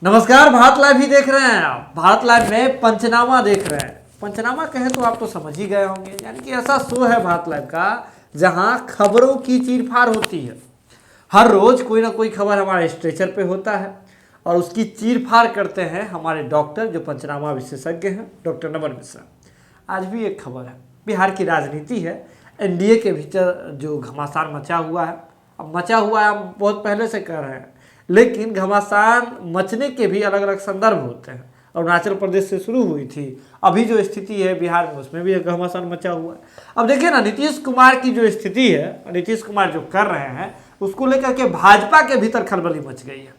नमस्कार, भारत लाइव ही देख रहे हैं आप। भारत लाइव में पंचनामा देख रहे हैं। पंचनामा कहें तो आप तो समझ ही गए होंगे, यानी कि ऐसा शो है भारत लाइव का जहां खबरों की चीरफाड़ होती है। हर रोज कोई ना कोई खबर हमारे स्ट्रेचर पे होता है और उसकी चीरफाड़ करते हैं हमारे डॉक्टर जो पंचनामा विशेषज्ञ हैं, डॉक्टर नमन मिश्रा। आज भी एक खबर है, बिहार की राजनीति है। एनडीए के भीतर जो घमासान मचा हुआ है, अब मचा हुआ है हम बहुत पहले से कह रहे हैं, लेकिन घमासान मचने के भी अलग अलग संदर्भ होते हैं। अरुणाचल प्रदेश से शुरू हुई थी, अभी जो स्थिति है बिहार में उसमें भी घमासान मचा हुआ है। अब देखिए ना, नीतीश कुमार की जो स्थिति है, नीतीश कुमार जो कर रहे हैं उसको लेकर के भाजपा के भीतर खलबली मच गई है।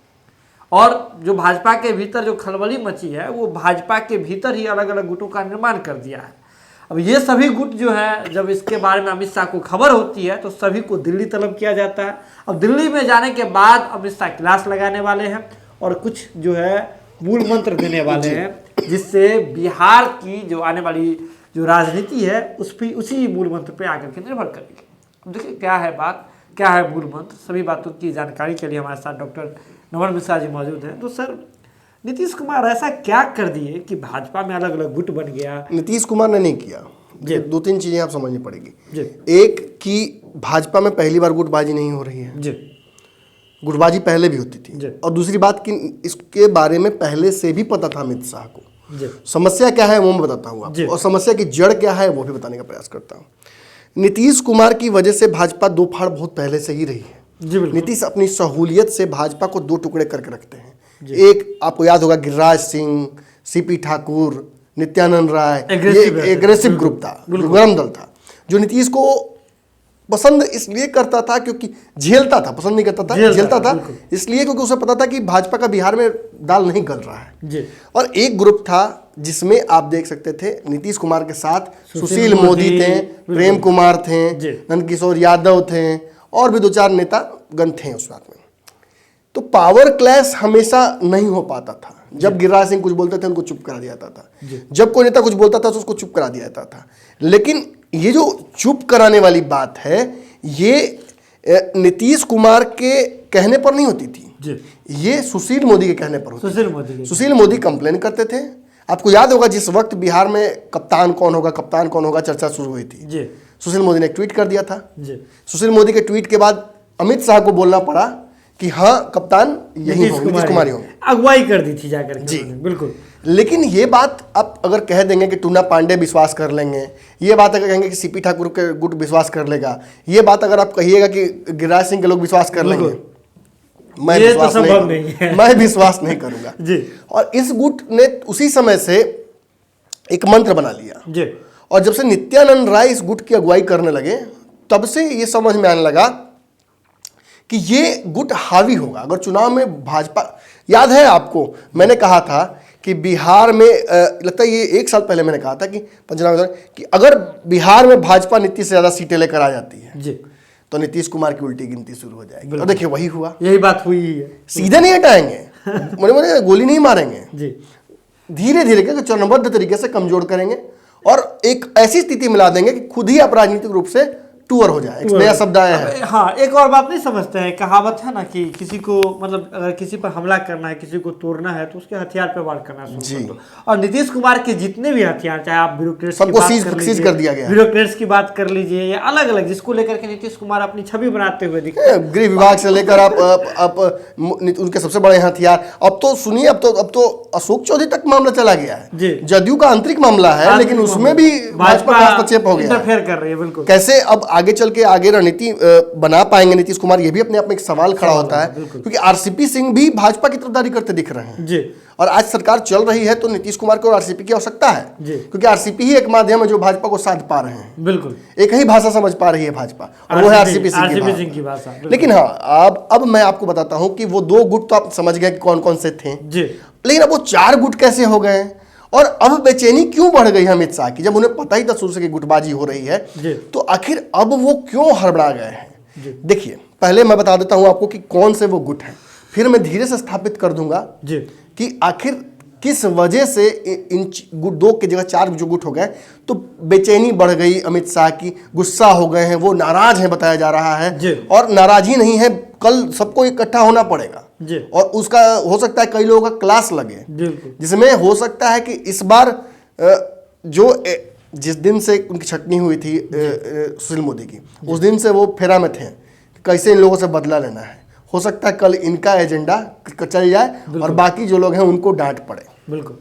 और जो भाजपा के भीतर जो खलबली मची है वो भाजपा के भीतर ही अलग अलग गुटों का निर्माण कर दिया है। अब ये सभी गुट जो है, जब इसके बारे में अमित शाह को खबर होती है तो सभी को दिल्ली तलब किया जाता है। अब दिल्ली में जाने के बाद अमित शाह क्लास लगाने वाले हैं और कुछ जो है मूल मंत्र देने वाले हैं, जिससे बिहार की जो आने वाली जो राजनीति है उसी मूल मंत्र पे आकर के निर्भर करेगी। अब देखिए क्या है बात, क्या है मूल मंत्र, सभी बातों की जानकारी के लिए हमारे साथ डॉक्टर नमन मिश्रा जी मौजूद हैं। तो सर, नीतीश कुमार ऐसा क्या कर दिए कि भाजपा में अलग अलग गुट बन गया? नीतीश कुमार ने नहीं किया। दो तीन चीजें आप समझनी पड़ेगी। एक कि भाजपा में पहली बार गुटबाजी नहीं हो रही है, गुटबाजी पहले भी होती थी। और दूसरी बात कि इसके बारे में पहले से भी पता था अमित शाह को। समस्या क्या है वो मैं बताता हूँ आपको, और समस्या की जड़ क्या है वो भी बताने का प्रयास करता हूँ। नीतीश कुमार की वजह से भाजपा दो फाड़ बहुत पहले से ही रही है। नीतीश अपनी सहूलियत से भाजपा को दो टुकड़े करके रखते हैं। एक आपको याद होगा, गिरिराज सिंह, सीपी ठाकुर, नित्यानंद राय, ये एग्रेसिव ग्रुप था, गरम दल था, जो नीतीश को पसंद इसलिए करता था क्योंकि झेलता था, पसंद नहीं करता था, झेलता था इसलिए क्योंकि उसे पता था कि भाजपा का बिहार में दाल नहीं गल रहा है। और एक ग्रुप था जिसमें आप देख सकते थे नीतीश कुमार के साथ सुशील मोदी थे, प्रेम कुमार थे, नंदकिशोर यादव थे और भी दो चार नेता गण थे उस वक्त में। तो पावर क्लैश हमेशा नहीं हो पाता था। जब गिरिराज सिंह कुछ बोलते थे उनको चुप करा दिया जाता था, जब कोई नेता कुछ बोलता था तो उसको चुप करा दिया जाता था। लेकिन ये जो चुप कराने वाली बात है, ये नीतीश कुमार के कहने पर नहीं होती थी, ये सुशील मोदी के कहने पर होती थी। सुशील मोदी कंप्लेन करते थे। आपको याद होगा जिस वक्त बिहार में कप्तान कौन होगा चर्चा शुरू हुई थी, सुशील मोदी ने एक ट्वीट कर दिया था। सुशील मोदी के ट्वीट के बाद अमित शाह को बोलना पड़ा कि हाँ कप्तान यही होंगे, नीतीश कुमार ही होंगे। अगुवाई कर दी थी जाकर जी, बिल्कुल। लेकिन ये बात आप अगर कह देंगे कि टूना पांडे विश्वास कर लेंगे, ये बात अगर कहेंगे कि सीपी ठाकुर के गुट विश्वास कर लेगा, ये बात अगर आप कहिएगा कि गिरिराज सिंह के लोग विश्वास कर लेंगे, मैं विश्वास नहीं करूंगा जी। और इस गुट ने उसी समय से एक मंत्र बना लिया जी। और जब से नित्यानंद राय इस गुट की अगुवाई करने लगे, तब से ये समझ में आने लगा कि ये गुट हावी होगा। अगर चुनाव में भाजपा, याद है आपको मैंने कहा था कि बिहार में लगता है ये एक साल पहले मैंने कहा था कि पंचनामा कि अगर बिहार में भाजपा नीतीश से ज्यादा सीटें लेकर आ जाती है जी, तो नीतीश कुमार की उल्टी गिनती शुरू हो जाएगी। और देखिए वही हुआ, यही बात हुई है। सीधे नहीं हटाएंगे, मुझे गोली नहीं मारेंगे जी, धीरे धीरे चरणबद्ध तरीके से कमजोर करेंगे और एक ऐसी स्थिति मिला देंगे कि खुद ही आप राजनीतिक रूप से टूर हो जाए। एक नया शब्द आया है। हाँ, एक और बात नहीं समझते हैं, कहावत है ना कि किसी को मतलब अगर किसी पर हमला करना है, किसी को तोड़ना है तो उसके हथियार पर वार करना शुरू कर दो। और नीतीश कुमार के जितने भी हथियार, चाहे आप ब्यूरोक्रेट्स सबको सीज कर दिया गया, ब्यूरोक्रेट्स की बात कर लीजिए या अलग अलग जिसको लेकर के नीतीश कुमार अपनी छवि बनाते हुए दिखते हैं, गृह विभाग से लेकर आप उनके सबसे बड़े हथियार। अब तो सुनिए, अब तो अशोक चौधरी तक मामला चला गया है। जदयू का आंतरिक मामला है, लेकिन उसमें भी भाजपा हस्तक्षेप हो गया, इंटरफेयर कर रही है। बिल्कुल। कैसे अब आगे चल के आगे रणनीति बना पाएंगे नीतीश कुमार, ये भी अपने आप में एक सवाल खड़ा होता है, क्योंकि आरसीपी सिंह भी भाजपा की तरफदारी करते दिख रहे हैं जी। और आज सरकार चल रही है तो नीतीश कुमार को आरसीपी की आवश्यकता है, क्योंकि आरसीपी ही एक माध्यम है जो भाजपा को साध पा रहे हैं। बिल्कुल, एक ही भाषा समझ पा रही है भाजपा, और वो है आरसीपी सिंह की भाषा। लेकिन हाँ, अब मैं आपको बताता हूं कि वो दो गुट तो आप समझ गए कि कौन कौन से थे जी, लेकिन अब वो चार गुट कैसे हो गए और अब बेचैनी क्यों बढ़ गई है अमित शाह की? जब उन्हें पता ही था शुरू से कि गुटबाजी हो रही है, तो आखिर अब वो क्यों हड़बड़ा गए हैं? देखिए, पहले मैं बता देता हूं आपको कि कौन से वो गुट हैं, फिर मैं धीरे से स्थापित कर दूंगा कि आखिर किस वजह से इन दो की जगह चार जो गुट हो गए। तो बेचैनी बढ़ गई अमित शाह की, गुस्सा हो गए हैं, वो नाराज हैं बताया जा रहा है। और नाराज ही नहीं है, कल सबको इकट्ठा होना पड़ेगा। जी। और उसका हो सकता है कई लोगों का क्लास लगे, जिसमें हो सकता है कि इस बार जिस दिन से उनकी छटनी हुई थी सुशील मोदी की, उस दिन से वो फेरा में थे कि कैसे इन लोगों से बदला लेना है। हो सकता है कल इनका एजेंडा चल जाए और बाकी जो लोग हैं उनको डांट पड़े। बिल्कुल।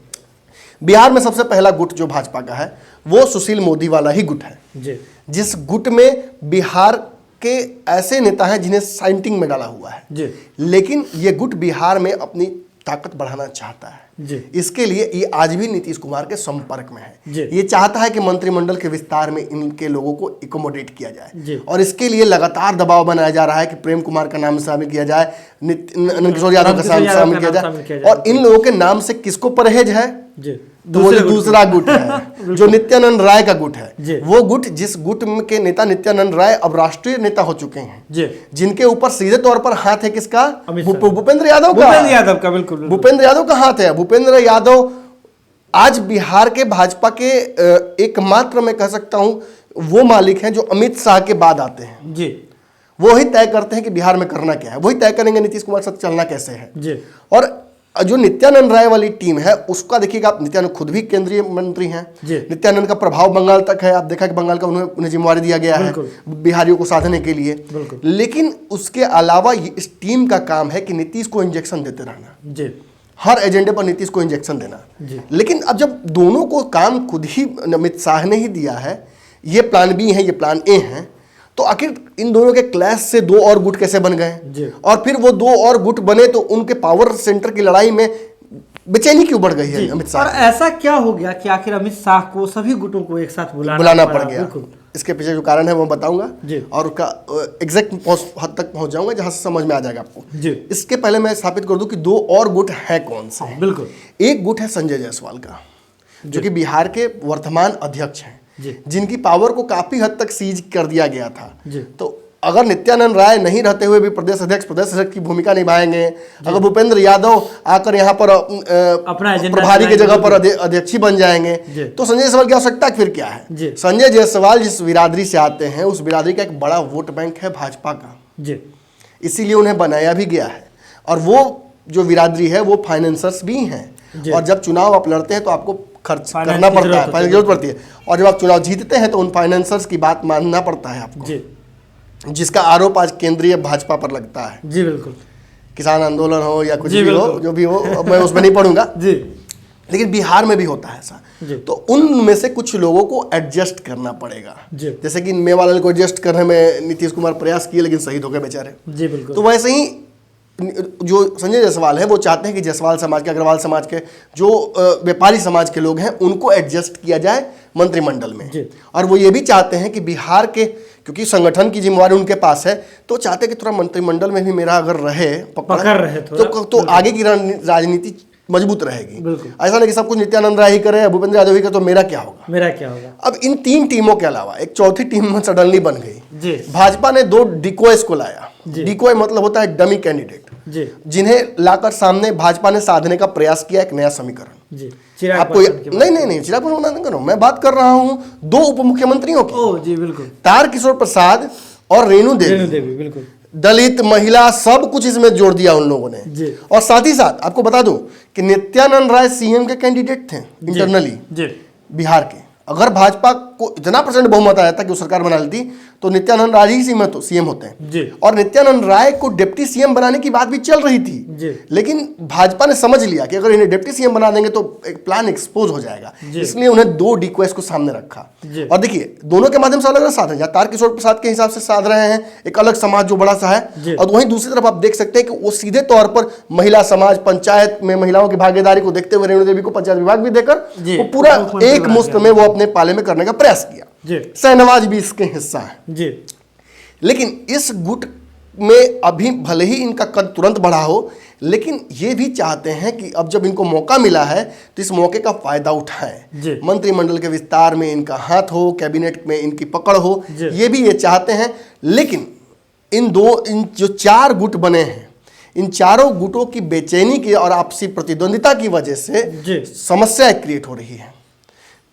बिहार में सबसे पहला गुट जो भाजपा का है वो सुशील मोदी वाला ही गुट है जी। जिस गुट में बिहार के ऐसे नेता हैं जिन्हें साइंटिंग में डाला हुआ है जी। लेकिन ये गुट बिहार में अपनी ताकत बढ़ाना चाहता है जी। इसके लिए ये आज भी नीतीश कुमार के संपर्क में है जी। ये चाहता है कि मंत्रिमंडल के विस्तार में इनके लोगों को इकोमोडेट किया जाए जी। और इसके लिए लगातार दबाव बनाया जा रहा है कि प्रेम कुमार का नाम शामिल किया जाए, नंद किशोर यादव का नाम शामिल किया जाए। और इन लोगों के नाम से किसको परहेज है? तो वो दूसरा गुट है जो नित्यानंद राय का गुट है। वो गुट जिस गुट के नेता नित्यानंद राय अब राष्ट्रीय नेता हो चुके हैं, जिनके ऊपर सीधे तौर पर हाथ है किसका? भूपेंद्र यादव का। बिल्कुल भूपेंद्र यादव का हाथ है। भूपेंद्र यादव आज बिहार के भाजपा के एकमात्र मैं कह सकता हूं वो मालिक हैं जो अमित शाह के बाद आते हैं जी। वो ही तय करते हैं कि बिहार में करना क्या है, वही तय करेंगे नीतीश कुमार साथ चलना कैसे है जी। और जो नित्यानंद राय वाली टीम है उसका देखिएगा आप, नित्यानंद खुद भी केंद्रीय मंत्री हैं। नित्यानंद का प्रभाव बंगाल तक है। आप देखा कि बंगाल का उन्हें जिम्मेवारी दिया गया है बिहारियों को साधने के लिए। लेकिन उसके अलावा इस टीम का काम है कि नीतीश को इंजेक्शन देते रहना जी। हर एजेंडे पर नीतीश को इंजेक्शन देना जी। लेकिन अब जब दोनों को काम खुद ही अमित शाह ने ही दिया है, ये प्लान बी है, ये प्लान ए है, तो आखिर इन दोनों के क्लैश से दो और गुट कैसे बन गए और फिर वो दो और गुट बने तो उनके पावर सेंटर की लड़ाई में बेचैनी क्यों बढ़ गई है अमित शाह? और ऐसा क्या हो गया कि आखिर अमित शाह को सभी गुटों को एक साथ बुलाना पड़ गया? इसके पीछे जो कारण है वो बताऊंगा और उसका एग्जैक्ट हद तक पहुंच जाऊंगा जहां से समझ में आ जाएगा आपको। इसके पहले मैं स्थापित कर दूं कि दो और गुट है कौन से। बिल्कुल। एक गुट है संजय जायसवाल का जो कि बिहार के वर्तमान अध्यक्ष हैं, जिनकी पावर को काफी हद तक सीज कर दिया गया था। तो अगर नित्यानंद राय नहीं रहते हुए भी प्रदेश अध्यक्ष की भूमिका निभाएंगे, अगर भूपेंद्र यादव आकर यहाँ पर अपना प्रभारी की जगह पर अध्यक्ष बन जाएंगे तो संजय जायसवाल की आवश्यकता फिर क्या है? संजय जायसवाल जिस बिरादरी से आते हैं उस बिरादरी का एक बड़ा वोट बैंक है भाजपा का, इसीलिए उन्हें बनाया भी गया है। और वो जो बिरादरी है वो फाइनेंसर्स भी हैं और जब चुनाव आप लड़ते हैं तो आपको खर्च करना पड़ता है, फाइनेंस जरूरत पड़ती है और जब आप चुनाव जीतते हैं तो उन फाइनेंसर्स की बात मानना पड़ता है आपको, जिसका आरोप आज केंद्रीय भाजपा पर लगता है। जी बिल्कुल। किसान आंदोलन हो या कुछ भी हो, जो भी हो, मैं उसमें नहीं पढ़ूंगा जी। लेकिन बिहार में भी होता है ऐसा, तो उनमें से कुछ लोगों को एडजस्ट करना पड़ेगा। जैसे कि मेवालाल को एडजस्ट करने में नीतीश कुमार प्रयास किए लेकिन शहीद हो गए बेचारे। जी बिल्कुल। तो वैसे ही जो संजय जायसवाल है वो चाहते हैं कि जायसवाल समाज के, अग्रवाल समाज के, जो व्यापारी समाज के लोग हैं उनको एडजस्ट किया जाए मंत्रिमंडल में। और वो ये भी चाहते हैं कि बिहार के, क्योंकि संगठन की जिम्मेवारी उनके पास है, तो चाहते हैं कि थोड़ा मंत्रिमंडल में भी मेरा अगर रहे पकड़ रहे तो आगे की राजनीति मजबूत रहेगी। ऐसा नहीं कि सब कुछ नित्यानंद राय ही करे, भूपेंद्र यादव ही करे, तो मेरा क्या होगा? अब इन तीन टीमों के अलावा एक चौथी टीम में सडनली बन गई। भाजपा ने दो डिकोयस को लाया। डिकोय मतलब होता है डमी कैंडिडेट, जिन्हें लाकर सामने भाजपा ने साधने का प्रयास किया एक नया समीकरण। आपको नहीं चिराग पासवान करो, मैं बात कर रहा हूं दो उप मुख्यमंत्रियों की। जी बिल्कुल। तारकिशोर प्रसाद और रेणु देवी। बिल्कुल। दलित, महिला, सब कुछ इसमें जोड़ दिया उन लोगों ने। और साथ ही साथ आपको बता दूं कि नित्यानंद राय सीएम के कैंडिडेट थे इंटरनली बिहार के। अगर भाजपा को इतना % बहुमत आया था कि वो सरकार बना लेती तो नित्यानंद राय ही सीएम होते हैं। और नित्यानंद राय को डिप्टी सीएम बनाने की बात भी चल रही थी, लेकिन भाजपा ने समझ लिया कि अगर इन्हें डिप्टी सीएम बना देंगे तो एक प्लान एक्सपोज हो जाएगा, इसलिए उन्हें दो डिक्वेस्ट को सामने रखा। और देखिए दोनों के माध्यम से अलग अलग साधन, या तारकिशोर प्रसाद के हिसाब से साध रहे हैं एक अलग समाज जो बड़ा सा है, और वहीं दूसरी तरफ आप देख सकते हैं कि वो सीधे तौर पर महिला समाज, पंचायत में महिलाओं की भागीदारी को देखते हुए रेणु देवी को पंचायत विभाग भी देकर वो पूरा एक मुश्त में वो अपने पाले में करने का प्रयास किया। शहनवाज भी इसके हिस्सा है। लेकिन इस गुट में अभी भले ही इनका कद तुरंत बढ़ा हो, लेकिन ये भी चाहते हैं कि अब जब इनको मौका मिला है तो इस मौके का फायदा उठाएं, मंत्रिमंडल के विस्तार में इनका हाथ हो, कैबिनेट में इनकी पकड़ हो, ये भी ये चाहते हैं। लेकिन इन जो चार गुट बने हैं, इन चारों गुटों की बेचैनी की और आपसी प्रतिद्वंदिता की वजह से समस्या क्रिएट हो रही है।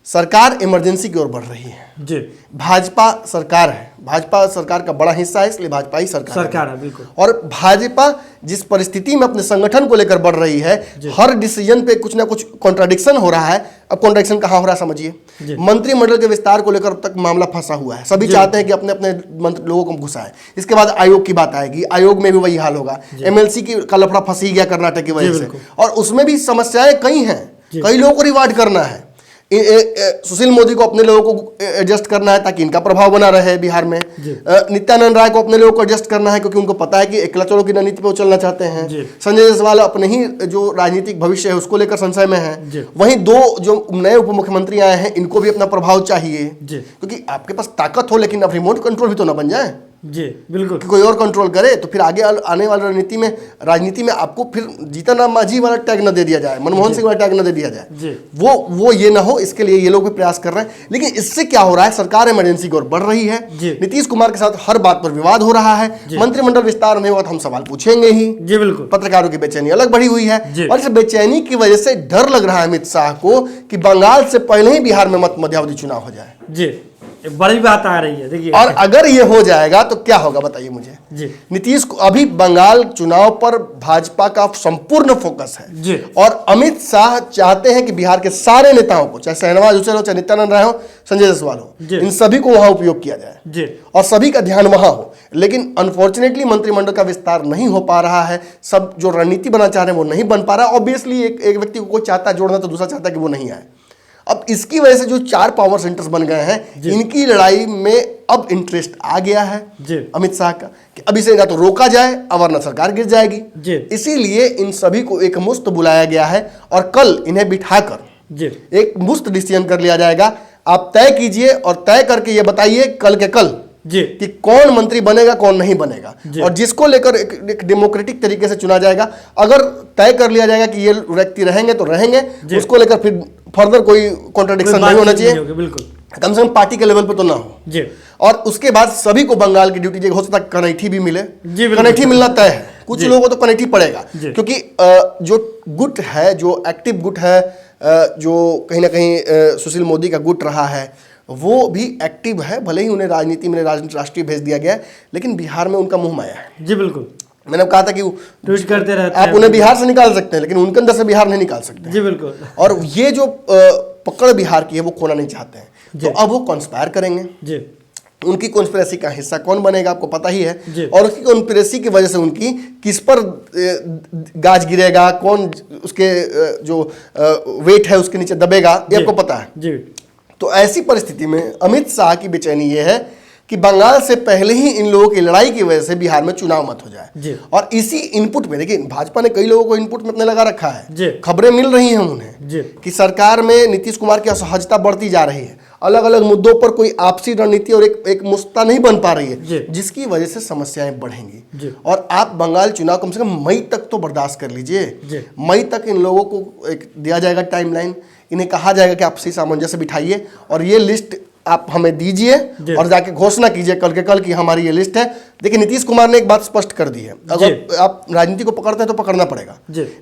सरकार इमरजेंसी की ओर बढ़ रही है जी। भाजपा सरकार है, भाजपा सरकार का बड़ा हिस्सा है, इसलिए भाजपा ही सरकार है बिल्कुल। और भाजपा जिस परिस्थिति में अपने संगठन को लेकर बढ़ रही है, हर डिसीजन पे कुछ ना कुछ कॉन्ट्राडिक्शन हो रहा है। अब कॉन्ट्राडिक्शन कहाँ हो रहा है समझिए। मंत्रिमंडल के विस्तार को लेकर अब तक मामला फंसा हुआ है, सभी चाहते हैं कि अपने अपने मंत्री लोगों को घुसाएं। इसके बाद आयोग की बात आएगी, आयोग में भी वही हाल होगा। एमएलसी का लफड़ा फंस ही गया कर्नाटक की वजह से, और उसमें भी समस्याएं कई हैं, कई लोगों को रिवार्ड करना है। सुशील मोदी को अपने लोगों को एडजस्ट करना है ताकि इनका प्रभाव बना रहे बिहार में। नित्यानंद राय को अपने लोगों को एडजस्ट करना है क्योंकि उनको पता है कि एकला चलो की रणनीति पे वो चलना चाहते हैं। संजय जायसवाल अपने ही जो राजनीतिक भविष्य है उसको लेकर संशय में है। वहीं दो जो नए उप मुख्यमंत्री आए हैं, इनको भी अपना प्रभाव चाहिए क्योंकि आपके पास ताकत हो लेकिन अब रिमोट कंट्रोल भी तो ना बन जाए जी। बिल्कुल, कि कोई और कंट्रोल करे तो फिर आगे आने वाली राजनीति में आपको फिर जीतन राम मांझी वाला टैग न दे दिया जाए, मनमोहन सिंह वाला टैग न दे दिया जाए। वो ये ना हो, इसके लिए ये लोग भी प्रयास कर रहे हैं। लेकिन इससे क्या हो रहा है, सरकार इमरजेंसी की ओर बढ़ रही है। नीतीश कुमार के साथ हर बात पर विवाद हो रहा है। मंत्रिमंडल विस्तार नहीं हुआ तो हम सवाल पूछेंगे ही। जी बिल्कुल। पत्रकारों की बेचैनी अलग बढ़ी हुई है और इस बेचैनी की वजह से डर लग रहा है अमित शाह को कि बंगाल से पहले ही बिहार में मध्यावधि चुनाव हो जाए। जी, एक बड़ी बात आ रही है देखिए। और अगर ये हो जाएगा तो क्या होगा बताइए मुझे। जी। नीतीश को अभी बंगाल चुनाव पर भाजपा का संपूर्ण फोकस है जी। और अमित शाह चाहते हैं कि बिहार के सारे नेताओं को, चाहे शहनवाज हुसैन हो, चाहे नित्यानंद राय हो, संजय जायसवाल हो, इन सभी को वहां उपयोग किया जाए जी। और सभी का ध्यान वहां हो। लेकिन अनफॉर्चुनेटली मंत्रिमंडल का विस्तार नहीं हो पा रहा है। सब जो रणनीति बना चाह रहे हैं वो नहीं बन पा रहा। ऑब्वियसली एक व्यक्ति को कोई चाहता है जोड़ना तो दूसरा चाहता है कि वो नहीं आए। अब इसकी वजह से जो 4 पावर सेंटर्स बन गए हैं, इनकी लड़ाई में अब इंटरेस्ट आ गया है अमित शाह का कि अब इसे ना तो रोका जाए, वरना सरकार गिर जाएगी। इसीलिए इन सभी को एक मुश्त बुलाया गया है और कल इन्हें बिठाकर एक मुश्त डिसीजन कर लिया जाएगा। आप तय कीजिए और तय करके ये बताइए कल के कल कि कौन मंत्री बनेगा कौन नहीं बनेगा, और जिसको लेकर एक डेमोक्रेटिक तरीके से चुना जाएगा। अगर तय कर लिया जाएगा कि ये व्यक्ति रहेंगे तो रहेंगे, उसको लेकर फिर फर्दर कोई कॉन्ट्रडिक्शन नहीं होना चाहिए, बिल्कुल कम से कम पार्टी के लेवल पे तो ना हो। और उसके बाद सभी को बंगाल की ड्यूटी, हो सकता है कनेठी भी मिले, कनेठी मिलना तय है। कुछ लोगों को तो कनेठी पड़ेगा क्योंकि जो गुट है, जो एक्टिव गुट है, जो कहीं ना कहीं सुशील मोदी का गुट रहा है, वो भी एक्टिव है। भले ही उन्हें राजनीति में राष्ट्रीय भेज दिया गया है, लेकिन बिहार में उनका मुंह माया है। जी बिल्कुल। मैंने कहा था कि ट्वीट करते रहते हैं, आप उन्हें बिहार से निकाल सकते हैं लेकिन उनके अंदर से बिहार नहीं निकाल सकते। जी बिल्कुल। और ये जो पकड़ बिहार की है वो खोना नहीं चाहते हैं, तो अब वो कॉन्स्पायर करेंगे जी। उनकी कॉन्स्पिरेसी का हिस्सा कौन बनेगा आपको पता ही है, और उसकी कॉन्स्पिरेसी की वजह से उनकी किस पर गाज गिरेगा, कौन उसके जो वेट है उसके नीचे दबेगा, ये आपको पता है जी। तो ऐसी परिस्थिति में अमित शाह की बेचैनी ये है कि बंगाल से पहले ही इन लोगों की लड़ाई की वजह से बिहार में चुनाव मत हो जाए। और इसी इनपुट में देखिए, भाजपा ने कई लोगों को इनपुट में अपने लगा रखा है। खबरें मिल रही हैं उन्हें कि सरकार में नीतीश कुमार की असहजता बढ़ती जा रही है, अलग अलग मुद्दों पर कोई आपसी रणनीति और एक मुस्ता नहीं बन पा रही है, जिसकी वजह से समस्याएं बढ़ेंगी। और आप बंगाल चुनाव कम से कम मई तक तो बर्दाश्त कर लीजिए। मई तक इन लोगों को एक दिया जाएगा टाइमलाइन, इन्हें कहा जाएगा कि आप सही सामंजस्य बिठाइए और ये लिस्ट आप हमें दीजिए और जाके घोषणा कीजिए कल के कल कि हमारी ये लिस्ट है। देखिए नीतीश कुमार ने एक बात स्पष्ट कर दी है, अगर आप राजनीति को पकड़ते हैं तो पकड़ना पड़ेगा।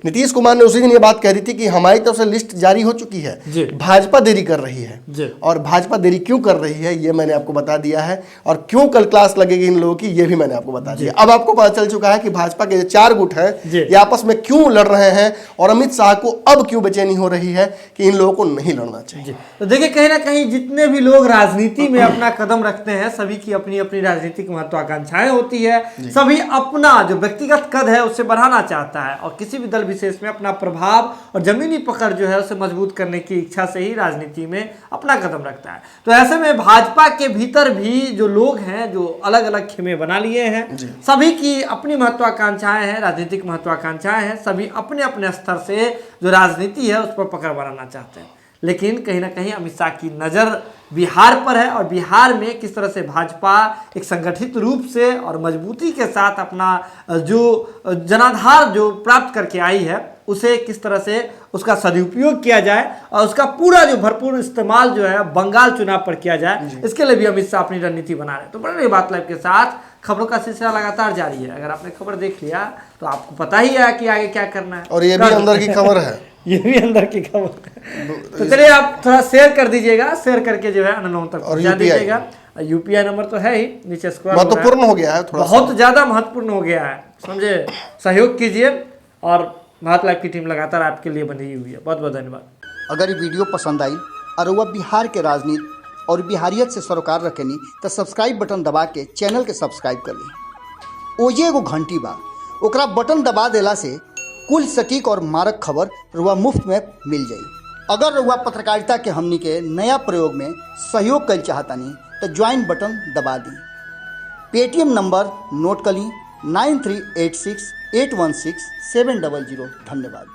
नीतीश कुमार ने उसी दिन ये बात कह दी थी कि हमारी तरफ से लिस्ट जारी हो चुकी है, भाजपा देरी कर रही है। और भाजपा देरी क्यों कर रही है ये मैंने आपको बता दिया है, और क्यों कल क्लास लगेगी इन लोगों की ये भी मैंने आपको बता दिया। अब आपको पता चल चुका है कि भाजपा के 4 गुट हैं ये आपस में क्यों लड़ रहे हैं, और अमित शाह को अब क्यों बेचैनी हो रही है कि इन लोगों को नहीं लड़ना चाहिए। तो देखिए, कहीं ना कहीं जितने भी लोग राजनीति में अपना कदम रखते हैं, सभी की अपनी अपनी राजनीतिक महत्वाकांक्षाएं होती है, सभी अपना जो व्यक्तिगत कद है उससे बढ़ाना चाहता है, और किसी भी दल विशेष में अपना प्रभाव और जमीनी पकड़ जो है उसे मजबूत करने की इच्छा से ही राजनीति में अपना कदम रखता है। तो ऐसे में भाजपा के भीतर भी जो लोग हैं, जो अलग अलग खेमे बना लिए हैं, सभी की अपनी महत्वाकांक्षाएं हैं, राजनीतिक महत्वाकांक्षाएं हैं, सभी अपने अपने स्तर से जो राजनीति है उस पर पकड़ बनाना चाहते हैं। लेकिन कहीं ना कहीं अमित शाह की नज़र बिहार पर है, और बिहार में किस तरह से भाजपा एक संगठित रूप से और मजबूती के साथ अपना जो जनाधार जो प्राप्त करके आई है उसे किस तरह से उसका सदुपयोग किया जाए और उसका पूरा जो भरपूर इस्तेमाल जो है बंगाल चुनाव पर किया जाए, इसके लिए भी अमित शाह अपनी रणनीति बना रहे हैं। तो बड़े रही बात लाइव के साथ खबरों का सिलसिला लगातार जारी है। अगर आपने खबर देख लिया तो आपको पता ही है कि आगे क्या करना है। और ये भी अंदर की खबर है ये भी अंदर की खबर है। तो चलिए आप थोड़ा शेयर कर दीजिएगा, शेयर करके जो है अननोन तक पहुंचा दीजिएगा। यूपीआई नंबर तो है ही, नीचे स्क्रॉल महत्वपूर्ण हो गया है, थोड़ा बहुत ज्यादा महत्वपूर्ण हो गया है, समझे। सहयोग कीजिए और भारत लाइव की टीम लगातार आपके लिए बनी हुई है। बहुत बहुत धन्यवाद। अगर ये वीडियो पसंद आई और वह बिहार के राजनीति और बिहारियत से सरोकार रखेनी तो सब्सक्राइब बटन दबा के चैनल के सब्सक्राइब कर ली। ओजे एगो घंटी बा, ओकरा बटन दबा देला से कुल सटीक और मारक खबर रुआ मुफ्त में मिल जाई। अगर रुआ पत्रकारिता के हमनी के नया प्रयोग में सहयोग कर चाहतानी तो ज्वाइन बटन दबा दी। पेटीएम नंबर नोट कर ली 9386816700। धन्यवाद।